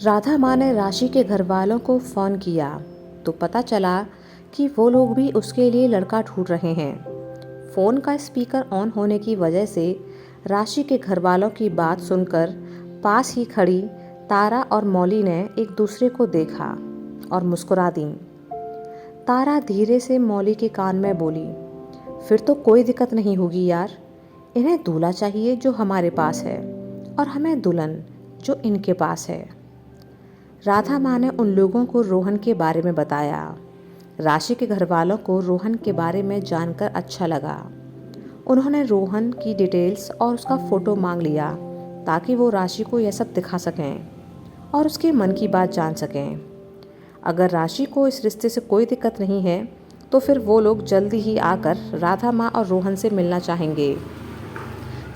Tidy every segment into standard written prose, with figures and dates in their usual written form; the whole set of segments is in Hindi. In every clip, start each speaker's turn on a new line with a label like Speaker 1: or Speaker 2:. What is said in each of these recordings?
Speaker 1: राधा माँ ने राशि के घर वालों को फ़ोन किया तो पता चला कि वो लोग भी उसके लिए लड़का ढूंढ रहे हैं। फ़ोन का स्पीकर ऑन होने की वजह से राशि के घर वालों की बात सुनकर पास ही खड़ी तारा और मौली ने एक दूसरे को देखा और मुस्कुरा दी। तारा धीरे से मौली के कान में बोली, फिर तो कोई दिक्कत नहीं होगी यार। इन्हें दूल्हा चाहिए जो हमारे पास है और हमें दुल्हन जो इनके पास है। राधा माँ ने उन लोगों को रोहन के बारे में बताया। राशि के घर वालों को रोहन के बारे में जानकर अच्छा लगा। उन्होंने रोहन की डिटेल्स और उसका फ़ोटो मांग लिया ताकि वो राशि को यह सब दिखा सकें और उसके मन की बात जान सकें। अगर राशि को इस रिश्ते से कोई दिक्कत नहीं है तो फिर वो लोग जल्दी ही आकर राधा माँ और रोहन से मिलना चाहेंगे।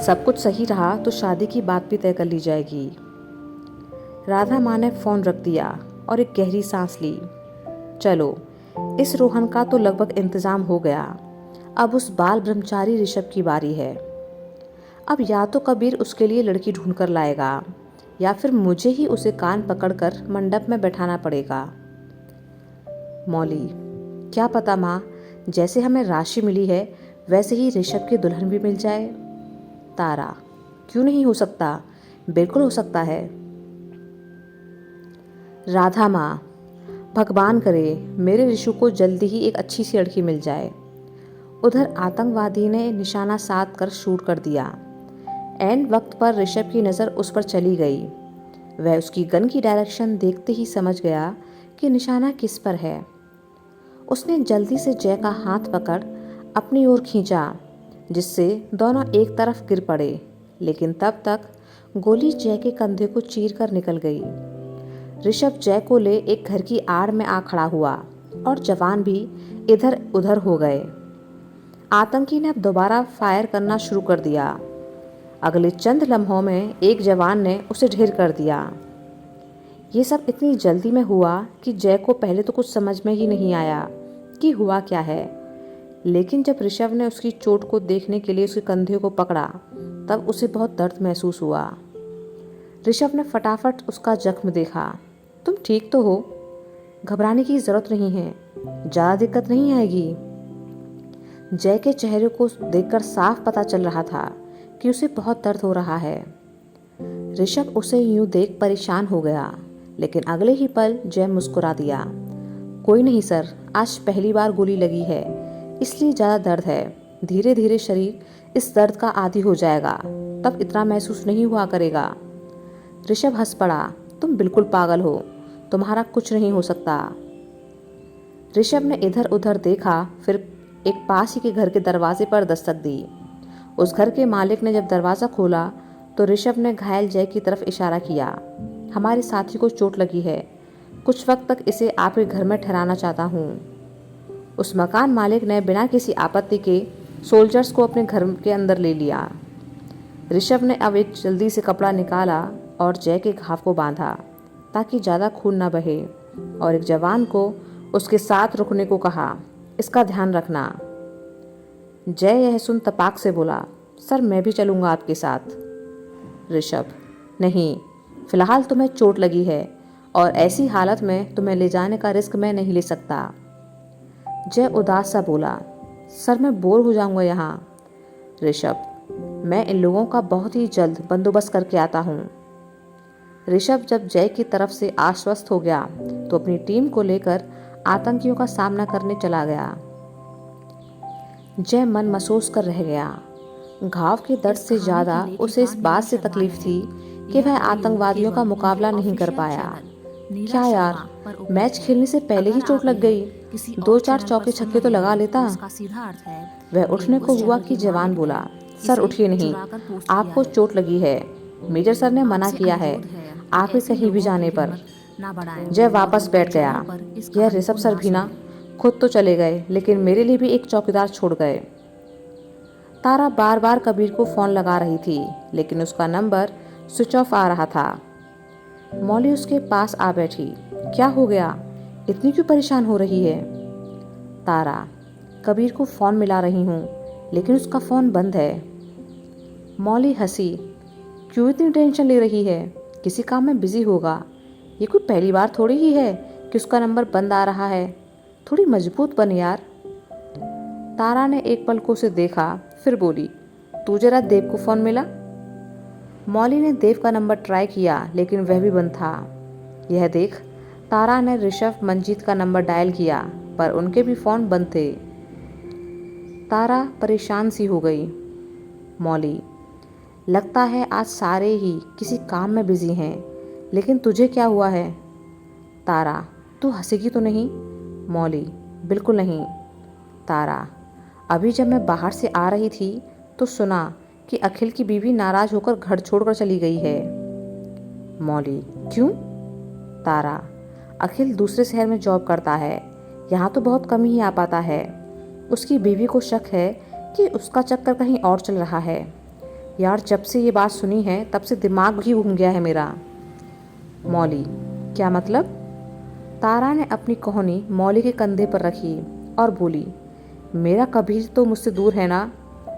Speaker 1: सब कुछ सही रहा तो शादी की बात भी तय कर ली जाएगी। राधा माँ ने फ़ोन रख दिया और एक गहरी सांस ली। चलो, इस रोहन का तो लगभग इंतज़ाम हो गया। अब उस बाल ब्रह्मचारी ऋषभ की बारी है। अब या तो कबीर उसके लिए लड़की ढूंढ कर लाएगा या फिर मुझे ही उसे कान पकड़कर मंडप में बैठाना पड़ेगा। मौली, क्या पता माँ, जैसे हमें राशि मिली है वैसे ही ऋषभ की दुल्हन भी मिल जाए। तारा, क्यों नहीं हो सकता, बिल्कुल हो सकता है। राधा माँ, भगवान करे मेरे ऋषु को जल्दी ही एक अच्छी सी लड़की मिल जाए। उधर आतंकवादी ने निशाना साध कर शूट कर दिया। एंड वक्त पर ऋषभ की नज़र उस पर चली गई। वह उसकी गन की डायरेक्शन देखते ही समझ गया कि निशाना किस पर है। उसने जल्दी से जय का हाथ पकड़ अपनी ओर खींचा जिससे दोनों एक तरफ गिर पड़े, लेकिन तब तक गोली जय के कंधे को चीर कर निकल गई। ऋषभ जय को ले एक घर की आड़ में आ खड़ा हुआ और जवान भी इधर उधर हो गए। आतंकी ने अब दोबारा फायर करना शुरू कर दिया। अगले चंद लम्हों में एक जवान ने उसे ढेर कर दिया। ये सब इतनी जल्दी में हुआ कि जय को पहले तो कुछ समझ में ही नहीं आया कि हुआ क्या है, लेकिन जब ऋषभ ने उसकी चोट को देखने के लिए उसके कंधे को पकड़ा तब उसे बहुत दर्द महसूस हुआ। ऋषभ ने फटाफट उसका जख्म देखा। तुम ठीक तो हो, घबराने की जरूरत नहीं है, ज़्यादा दिक्कत नहीं आएगी। जय के चेहरे को देखकर साफ पता चल रहा था कि उसे बहुत दर्द हो रहा है। ऋषभ उसे यूं देख परेशान हो गया, लेकिन अगले ही पल जय मुस्कुरा दिया। कोई नहीं सर, आज पहली बार गोली लगी है इसलिए ज़्यादा दर्द है। धीरे धीरे शरीर इस दर्द का आदी हो जाएगा, तब इतना महसूस नहीं हुआ करेगा। ऋषभ हंस पड़ा, तुम बिल्कुल पागल हो, तुम्हारा कुछ नहीं हो सकता। ऋषभ ने इधर उधर देखा, फिर एक पास ही के घर के दरवाजे पर दस्तक दी। उस घर के मालिक ने जब दरवाज़ा खोला तो ऋषभ ने घायल जय की तरफ इशारा किया। हमारे साथी को चोट लगी है, कुछ वक्त तक इसे आपके घर में ठहराना चाहता हूँ। उस मकान मालिक ने बिना किसी आपत्ति के सोल्जर्स को अपने घर के अंदर ले लिया। ऋषभ ने अब एक जल्दी से कपड़ा निकाला और जय के घाव को बांधा ताकि ज़्यादा खून न बहे, और एक जवान को उसके साथ रुकने को कहा, इसका ध्यान रखना। जय यह सुन तपाक से बोला, सर मैं भी चलूँगा आपके साथ। ऋषभ, नहीं, फिलहाल तुम्हें चोट लगी है और ऐसी हालत में तुम्हें ले जाने का रिस्क मैं नहीं ले सकता। जय उदास सा बोला, सर मैं बोर हो जाऊंगा यहाँ। ऋषभ, मैं इन लोगों का बहुत ही जल्द बंदोबस्त करके आता हूँ। ऋषभ जब जय की तरफ से आश्वस्त हो गया तो अपनी टीम को लेकर आतंकियों का सामना करने चला गया। जय मन महसूस कर रह गया। घाव के दर्द से ज़्यादा उसे इस बात से तकलीफ थी कि वह आतंकवादियों का मुकाबला नहीं कर पाया। क्या यार, मैच खेलने से पहले ही चोट लग गई, 2-4 चौके छक्के तो लगा लेता। वह उठने को हुआ कि जवान बोला, सर उठिए नहीं, आपको चोट लगी है, मेजर सर ने मना किया है आपके कहीं भी जाने पर। जय वापस बैठ गया। यह ऋषभ सर भी ना खुद तो चले गए, लेकिन मेरे लिए भी एक चौकीदार छोड़ गए। तारा बार बार कबीर को फ़ोन लगा रही थी, लेकिन उसका नंबर स्विच ऑफ आ रहा था। मौली उसके पास आ बैठी। क्या हो गया, इतनी क्यों परेशान हो रही है? तारा, कबीर को फ़ोन मिला रही हूँ, लेकिन उसका फ़ोन बंद है। मौली हंसी, क्यों इतनी टेंशन ले रही है, किसी काम में बिजी होगा, ये कोई पहली बार थोड़ी ही है कि उसका नंबर बंद आ रहा है। थोड़ी मजबूत बन यार। तारा ने एक पल को उसे देखा, फिर बोली, तू जरा देव को फ़ोन मिला। मौली ने देव का नंबर ट्राई किया लेकिन वह भी बंद था। यह देख तारा ने ऋषभ मंजीत का नंबर डायल किया पर उनके भी फ़ोन बंद थे। तारा परेशान सी हो गई। मौली, लगता है आज सारे ही किसी काम में बिजी हैं, लेकिन तुझे क्या हुआ है? तारा, तू हंसेगी तो नहीं? मौली, बिल्कुल नहीं। तारा, अभी जब मैं बाहर से आ रही थी तो सुना कि अखिल की बीवी नाराज होकर घर छोड़कर चली गई है। मौली, क्यों? तारा, अखिल दूसरे शहर में जॉब करता है, यहाँ तो बहुत कम ही आ पाता है। उसकी बीवी को शक है कि उसका चक्कर कहीं और चल रहा है। यार, जब से ये बात सुनी है तब से दिमाग ही घूम गया है मेरा। मौली, क्या मतलब? तारा ने अपनी कोहनी मौली के कंधे पर रखी और बोली, मेरा कबीर तो मुझसे दूर है ना,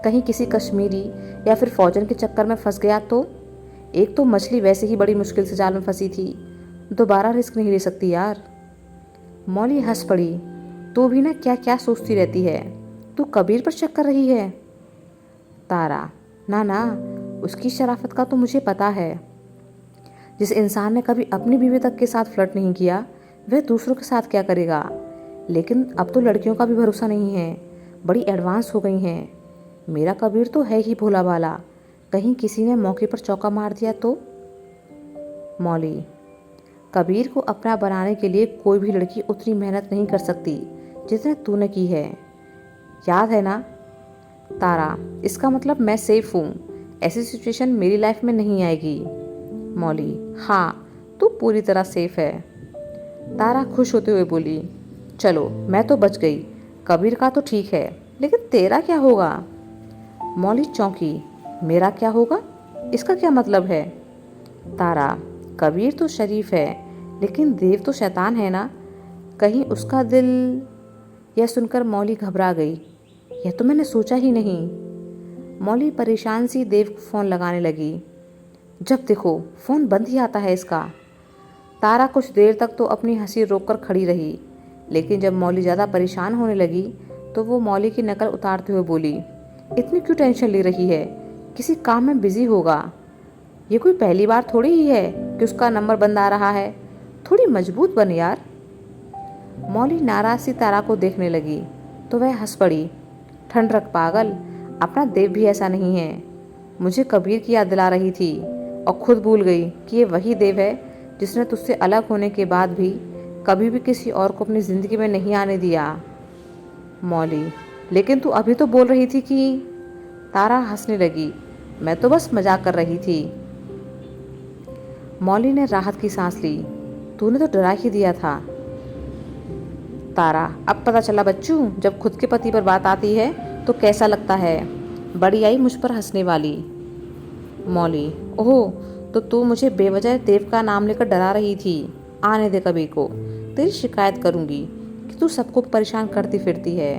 Speaker 1: कहीं किसी कश्मीरी या फिर फौजन के चक्कर में फंस गया तो? एक तो मछली वैसे ही बड़ी मुश्किल से जाल में फंसी थी, दोबारा रिस्क नहीं ले सकती यार। मौली हंस पड़ी, तू भी ना क्या क्या सोचती रहती है, तू कबीर पर शक कर रही है? तारा, ना ना, उसकी शराफत का तो मुझे पता है। जिस इंसान ने कभी अपनी बीवी तक के साथ फ्लर्ट नहीं किया वह दूसरों के साथ क्या करेगा। लेकिन अब तो लड़कियों का भी भरोसा नहीं है, बड़ी एडवांस हो गई हैं। मेरा कबीर तो है ही भोला भाला, कहीं किसी ने मौके पर चौका मार दिया तो? मौली, कबीर को अपना बनाने के लिए कोई भी लड़की उतनी मेहनत नहीं कर सकती जितने तूने की है, याद है ना? तारा, इसका मतलब मैं सेफ हूँ, ऐसी सिचुएशन मेरी लाइफ में नहीं आएगी। मौली, हाँ, तू पूरी तरह सेफ है। तारा खुश होते हुए बोली, चलो मैं तो बच गई, कबीर का तो ठीक है, लेकिन तेरा क्या होगा? मौली चौंकी, मेरा क्या होगा? इसका क्या मतलब है? तारा, कबीर तो शरीफ है, लेकिन देव तो शैतान है ना, कहीं उसका दिल। यह सुनकर मौली घबरा गई, यह तो मैंने सोचा ही नहीं। मौली परेशान सी देव को फ़ोन लगाने लगी, जब देखो फ़ोन बंद ही आता है इसका। तारा कुछ देर तक तो अपनी हंसी रोककर खड़ी रही, लेकिन जब मौली ज़्यादा परेशान होने लगी तो वो मौली की नकल उतारते हुए बोली, इतनी क्यों टेंशन ले रही है, किसी काम में बिजी होगा। ये कोई पहली बार थोड़ी ही है कि उसका नंबर बंद आ रहा है, थोड़ी मजबूत बन यार। मौली नाराज सी तारा को देखने लगी तो वह हंस पड़ी, ठंड रख पागल, अपना देव भी ऐसा नहीं है। मुझे कबीर की याद दिला रही थी और खुद भूल गई कि ये वही देव है जिसने तुझसे अलग होने के बाद भी कभी भी किसी और को अपनी ज़िंदगी में नहीं आने दिया। मौली, लेकिन तू अभी तो बोल रही थी कि। तारा हंसने लगी, मैं तो बस मजाक कर रही थी। मौली ने राहत की सांस ली, तूने तो डरा ही दिया था। तारा, अब पता चला बच्चू, जब खुद के पति पर बात आती है तो कैसा लगता है। बड़ी आई मुझ पर हंसने वाली। मौली, ओह, तो तू मुझे बेवजह देव का नाम लेकर डरा रही थी। आने दे कबीर को, तेरी शिकायत करूंगी कि तू सबको परेशान करती फिरती है।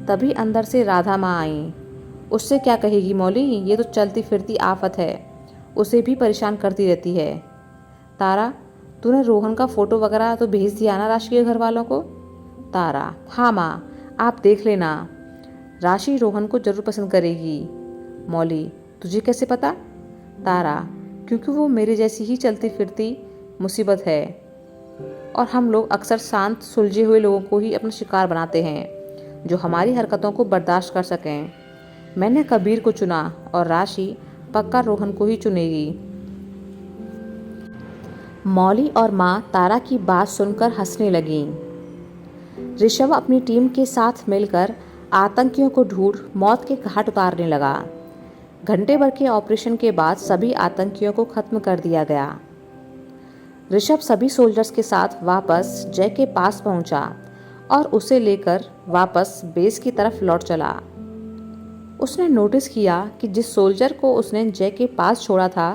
Speaker 1: तभी अंदर से राधा माँ आई। उससे क्या कहेगी मौली, ये तो चलती फिरती आफत है, उसे भी परेशान करती रहती है। तारा, तूने रोहन का फ़ोटो वगैरह तो भेज दिया ना राशि के घर वालों को? तारा, हाँ माँ, आप देख लेना, राशि रोहन को ज़रूर पसंद करेगी। मौली, तुझे कैसे पता? तारा, क्योंकि वो मेरे जैसी ही चलती फिरती मुसीबत है और हम लोग अक्सर शांत सुलझे हुए लोगों को ही अपना शिकार बनाते हैं जो हमारी हरकतों को बर्दाश्त कर सकें। मैंने कबीर को चुना और राशि पक्का रोहन को ही चुनेगी। मौली और माँ तारा की बात सुनकर हंसने लगीं। ऋषभ अपनी टीम के साथ मिलकर आतंकियों को ढूंढ मौत के घाट उतारने लगा। घंटे भर के ऑपरेशन के बाद सभी आतंकियों को खत्म कर दिया गया। ऋषभ सभी सोल्जर्स के साथ वापस जय के पास पहुंचा और उसे लेकर वापस बेस की तरफ लौट चला। उसने नोटिस किया कि जिस सोल्जर को उसने जय के पास छोड़ा था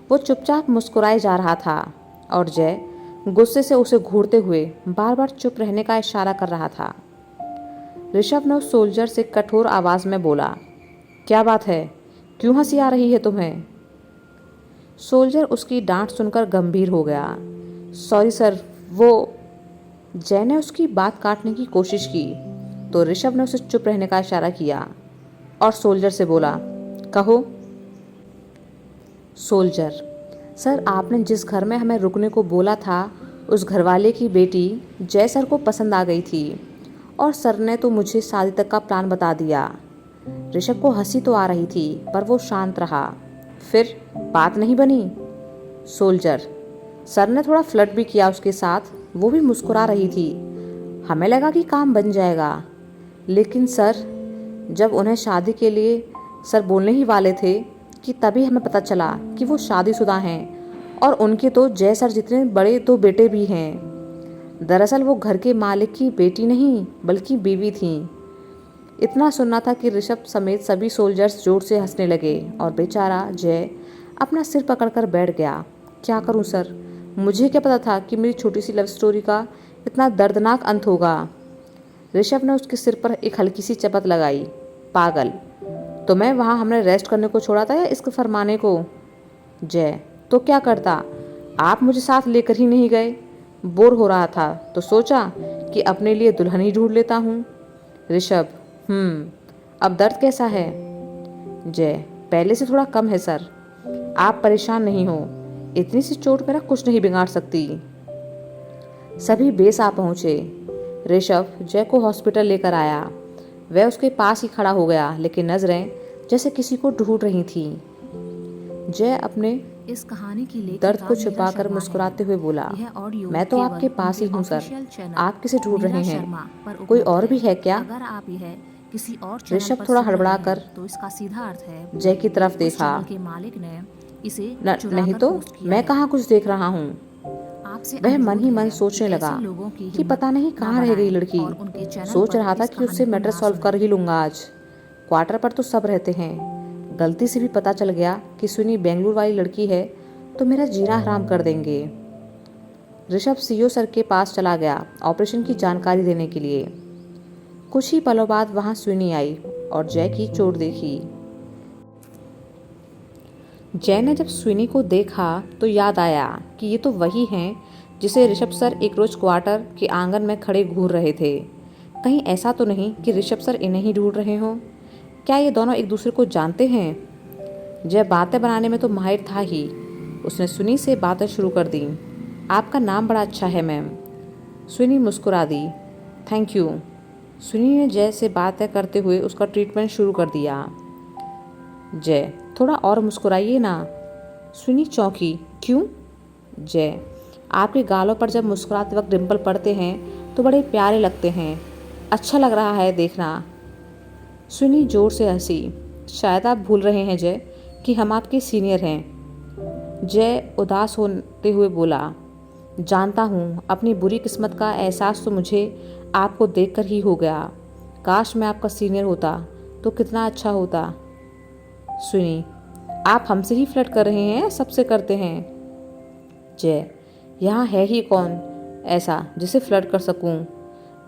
Speaker 1: वो चुपचाप मुस्कुराए जा रहा था और जय गुस्से से उसे घूरते हुए बार बार चुप रहने का इशारा कर रहा था। ऋषभ ने उस सोल्जर से कठोर आवाज़ में बोला, क्या बात है, क्यों हंसी आ रही है तुम्हें? सोल्जर उसकी डांट सुनकर गंभीर हो गया। सॉरी सर, वो। जय ने उसकी बात काटने की कोशिश की तो ऋषभ ने उसे चुप रहने का इशारा किया और सोल्जर से बोला, कहो। सोल्जर, सर आपने जिस घर में हमें रुकने को बोला था उस घरवाले की बेटी जय सर को पसंद आ गई थी और सर ने तो मुझे शादी तक का प्लान बता दिया। ऋषभ को हंसी तो आ रही थी पर वो शांत रहा। फिर बात नहीं बनी। सोल्जर, सर ने थोड़ा फ्लर्ट भी किया उसके साथ, वो भी मुस्कुरा रही थी। हमें लगा कि काम बन जाएगा, लेकिन सर जब उन्हें शादी के लिए सर बोलने ही वाले थे कि तभी हमें पता चला कि वो शादीशुदा हैं और उनके तो जय सर जितने बड़े दो बेटे भी हैं। दरअसल वो घर के मालिक की बेटी नहीं बल्कि बीवी थी। इतना सुनना था कि ऋषभ समेत सभी सोल्जर्स जोर से हंसने लगे और बेचारा जय अपना सिर पकड़कर बैठ गया। क्या करूं सर, मुझे क्या पता था कि मेरी छोटी सी लव स्टोरी का इतना दर्दनाक अंत होगा। ऋषभ ने उसके सिर पर एक हल्की सी चपत लगाई। पागल, तो मैं वहाँ हमने रेस्ट करने को छोड़ा था या इसको फरमाने को? जय, तो क्या करता, आप मुझे साथ लेकर ही नहीं गए। बोर हो रहा था तो सोचा कि अपने लिए दुल्हन ही ढूंढ लेता हूँ। ऋषभ, अब दर्द कैसा है? जय, पहले से थोड़ा कम है सर। आप परेशान नहीं हो, इतनी सी चोट मेरा कुछ नहीं बिगाड़ सकती। सभी बेस आ पहुंचे। ऋषभ जय को हॉस्पिटल लेकर आया। वह उसके पास ही खड़ा हो गया, लेकिन नजरें जैसे किसी को ढूंढ रही थीं। जय अपने
Speaker 2: इस कहानी की
Speaker 1: दर्द को छिपाकर मुस्कुराते हुए बोला, मैं तो आपके पास ही हूँ सर। आप किसे ढूंढ रहे हैं? कोई और भी है क्या?
Speaker 2: अगर आप यह किसी और
Speaker 1: ऋषभ थोड़ा हड़बड़ा कर
Speaker 2: तो इसका सीधा अर्थ है
Speaker 1: जय की तरफ देखा।
Speaker 2: के मालिक ने इसे
Speaker 1: नहीं तो मैं कहाँ कुछ देख रहा हूँ। वह मन ही मन सोचने लगा कि पता नहीं कहाँ रह गई लड़की। सोच रहा था कि उससे मैटर सॉल्व कर ही लूंगा आज। क्वार्टर पर तो सब रहते हैं। गलती से भी पता चल गया कि सुनी बेंगलुरु वाली लड़की है तो मेरा जीना हराम कर देंगे। ऋषभ सीईओ सर के पास चला गया ऑपरेशन की जानकारी देने के लिए। कुछ ही पलों बाद वहां सुनी आई और जय की चोट देखी। जय ने जब स्विनी को देखा तो याद आया कि ये तो वही हैं जिसे ऋषभ सर एक रोज क्वार्टर के आंगन में खड़े घूर रहे थे। कहीं ऐसा तो नहीं कि ऋषभ सर इन्हें ही ढूंढ रहे हों? क्या ये दोनों एक दूसरे को जानते हैं? जय बातें बनाने में तो माहिर था ही। उसने सुनी से बातें शुरू कर दी। आपका नाम बड़ा अच्छा है मैम। सुनी मुस्कुरा दी। Thank you. सुनी ने जय से बातें करते हुए उसका ट्रीटमेंट शुरू कर दिया। जय, थोड़ा और मुस्कुराइए ना। सुनी चौंकी। क्यों? जय, आपके गालों पर जब मुस्कुराते वक्त डिम्पल पड़ते हैं तो बड़े प्यारे लगते हैं। अच्छा लग रहा है देखना। सुनी जोर से हंसी। शायद आप भूल रहे हैं जय कि हम आपके सीनियर हैं। जय उदास होते हुए बोला, जानता हूँ, अपनी बुरी किस्मत का एहसास तो मुझे आपको देखकर ही हो गया। काश मैं आपका सीनियर होता तो कितना अच्छा होता। सुनी, आप हमसे ही फ्लर्ट कर रहे हैं या सबसे करते हैं? जय, यहाँ है ही कौन ऐसा जिसे फ्लर्ट कर सकूं?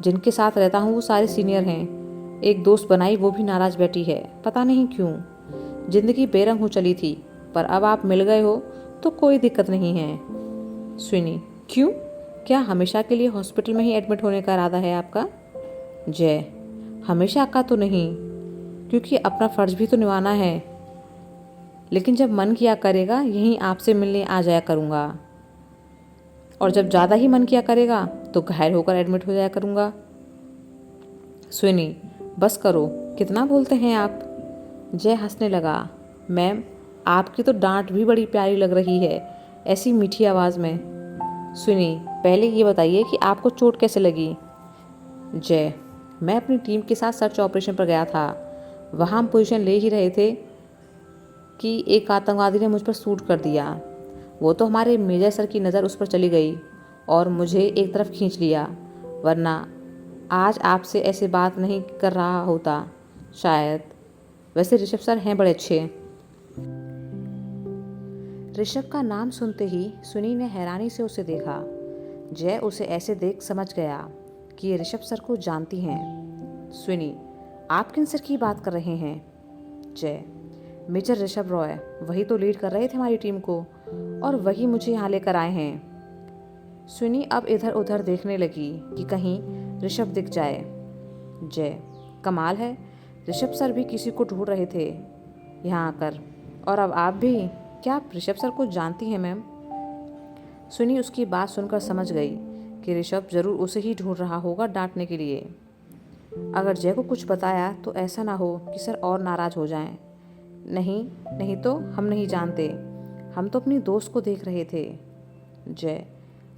Speaker 1: जिनके साथ रहता हूँ वो सारे सीनियर हैं। एक दोस्त बनाई, वो भी नाराज बैठी है, पता नहीं क्यों। जिंदगी बेरंग हो चली थी, पर अब आप मिल गए हो तो कोई दिक्कत नहीं है। सुनी, क्यों? क्या हमेशा के लिए हॉस्पिटल में ही एडमिट होने का इरादा है आपका? जय, हमेशा का तो नहीं, क्योंकि अपना फर्ज भी तो निभाना है। लेकिन जब मन किया करेगा यहीं आपसे मिलने आ जाया करूँगा, और जब ज़्यादा ही मन किया करेगा तो घायल होकर एडमिट हो जाया करूँगा। सुनी, बस करो, कितना बोलते हैं आप। जय हंसने लगा। मैम, आपकी तो डांट भी बड़ी प्यारी लग रही है, ऐसी मीठी आवाज़ में। सुनी, पहले ये बताइए कि आपको चोट कैसे लगी? जय, मैं अपनी टीम के साथ सर्च ऑपरेशन पर गया था। वहाँ हम पोजीशन ले ही रहे थे कि एक आतंकवादी ने मुझ पर शूट कर दिया। वो तो हमारे मेजर सर की नज़र उस पर चली गई और मुझे एक तरफ खींच लिया, वरना आज आपसे ऐसे बात नहीं कर रहा होता शायद। वैसे ऋषभ सर हैं बड़े अच्छे। ऋषभ का नाम सुनते ही सुनी ने हैरानी से उसे देखा। जय उसे ऐसे देख समझ गया कि ये ऋषभ सर को जानती हैं। सुनी, आप किन सर की बात कर रहे हैं? जय, मेजर ऋषभ रॉय, वही तो लीड कर रहे थे हमारी टीम को और वही मुझे यहाँ लेकर आए हैं। सुनी अब इधर उधर देखने लगी कि कहीं ऋषभ दिख जाए। जय, कमाल है, ऋषभ सर भी किसी को ढूंढ रहे थे यहाँ आकर, और अब आप भी। क्या आप ऋषभ सर को जानती हैं मैम? सुनी उसकी बात सुनकर समझ गई कि ऋषभ जरूर उसे ही ढूंढ रहा होगा डांटने के लिए। अगर जय को कुछ बताया तो ऐसा ना हो कि सर और नाराज हो जाएं। नहीं नहीं, तो हम नहीं जानते, हम तो अपनी दोस्त को देख रहे थे। जय,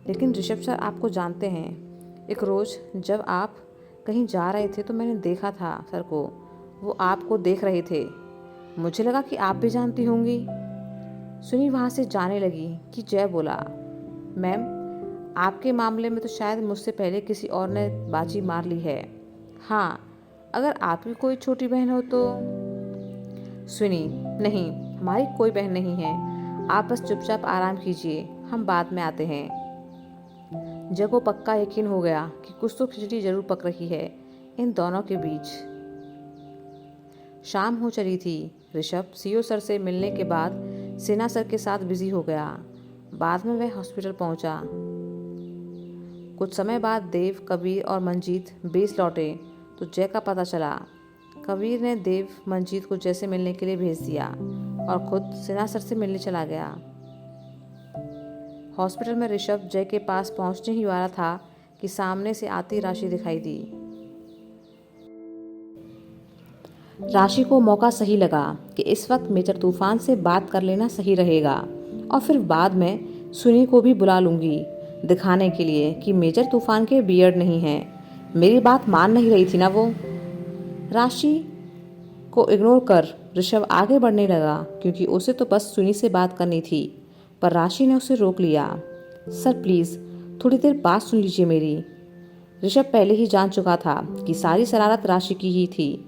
Speaker 1: लेकिन ऋषभ सर आपको जानते हैं। एक रोज़ जब आप कहीं जा रहे थे तो मैंने देखा था सर को, वो आपको देख रहे थे। मुझे लगा कि आप भी जानती होंगी। सुनी वहाँ से जाने लगी कि जय बोला, मैम आपके मामले में तो शायद मुझसे पहले किसी और ने बाजी मार ली है। हाँ, अगर आपकी कोई छोटी बहन हो तो। सुनी, नहीं, हमारी कोई बहन नहीं है, आप बस चुपचाप आराम कीजिए, हम बाद में आते हैं। जय को पक्का यकीन हो गया कि कुछ तो खिचड़ी जरूर पक रही है इन दोनों के बीच। शाम हो चली थी। ऋषभ सीओ सर से मिलने के बाद सिन्हा सर के साथ बिजी हो गया। बाद में वह हॉस्पिटल पहुंचा। कुछ समय बाद देव, कबीर और मंजीत बेस लौटे तो जय का पता चला। कबीर ने देव मंजीत को जय से मिलने के लिए भेज दिया और खुद सिन्हा सर से मिलने चला गया। हॉस्पिटल में ऋषभ जय के पास पहुंचने ही वाला था कि सामने से आती राशि दिखाई दी। राशि को मौका सही लगा कि इस वक्त मेजर तूफान से बात कर लेना सही रहेगा और फिर बाद में सुनी को भी बुला लूंगी दिखाने के लिए कि मेजर तूफान के बियर्ड नहीं है। मेरी बात मान नहीं रही थी ना वो। राशि को इग्नोर कर ऋषभ आगे बढ़ने लगा क्योंकि उसे तो बस सुनी से बात करनी थी, पर राशि ने उसे रोक लिया। सर प्लीज़ थोड़ी देर बात सुन लीजिए मेरी। ऋषभ पहले ही जान चुका था कि सारी शरारत राशि की ही थी,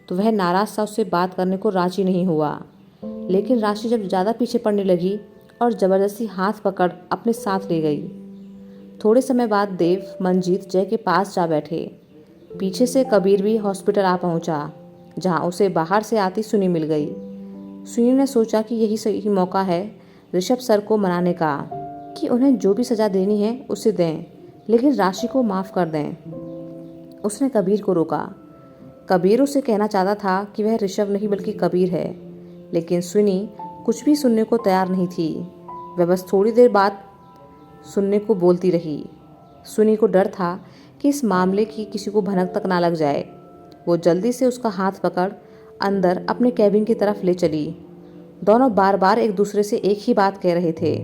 Speaker 1: तो वह नाराज सा उससे बात करने को राजी नहीं हुआ। लेकिन राशि जब ज़्यादा पीछे पड़ने लगी और ज़बरदस्ती हाथ पकड़ अपने साथ ले गई। थोड़े समय बाद देव, मंजीत जय के पास जा बैठे। पीछे से कबीर भी हॉस्पिटल आ पहुंचा, जहां उसे बाहर से आती सुनी मिल गई। सुनी ने सोचा कि यही सही मौका है ऋषभ सर को मनाने का कि उन्हें जो भी सज़ा देनी है उसे दें, लेकिन राशि को माफ़ कर दें। उसने कबीर को रोका। कबीर उसे कहना चाहता था कि वह ऋषभ नहीं बल्कि कबीर है, लेकिन सुनी कुछ भी सुनने को तैयार नहीं थी। वह बस थोड़ी देर बाद सुनने को बोलती रही। सुनी को डर था कि इस मामले की किसी को भनक तक ना लग जाए। वो जल्दी से उसका हाथ पकड़ अंदर अपने कैबिन की तरफ ले चली। दोनों बार बार एक दूसरे से एक ही बात कह रहे थे।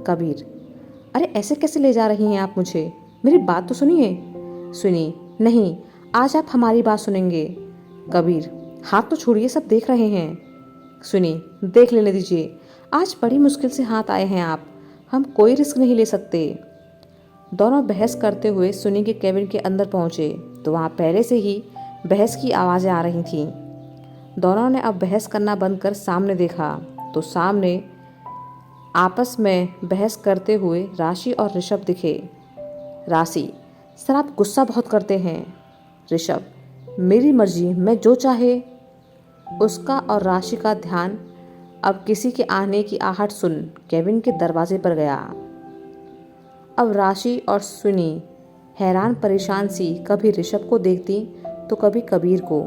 Speaker 1: कबीर, अरे ऐसे कैसे ले जा रही हैं आप मुझे? मेरी बात तो सुनिए। सुनी, नहीं, आज आप हमारी बात सुनेंगे। कबीर, हाथ तो छोड़िए, सब देख रहे हैं। सुनी, देख लेने दीजिए, आज बड़ी मुश्किल से हाथ आए हैं आप, हम कोई रिस्क नहीं ले सकते। दोनों बहस करते हुए सुनी के कैबिन के अंदर पहुंचे तो वहां पहले से ही बहस की आवाज़ें आ रही थीं। दोनों ने अब बहस करना बंद कर सामने देखा तो सामने आपस में बहस करते हुए राशि और ऋषभ दिखे। राशि, सर आप गुस्सा बहुत करते हैं। ऋषभ, मेरी मर्जी, मैं जो चाहे। उसका और राशि का ध्यान अब किसी के आने की आहट सुन केबिन के दरवाजे पर गया। अब राशि और सुनी हैरान परेशान सी कभी ऋषभ को देखती तो कभी कबीर को।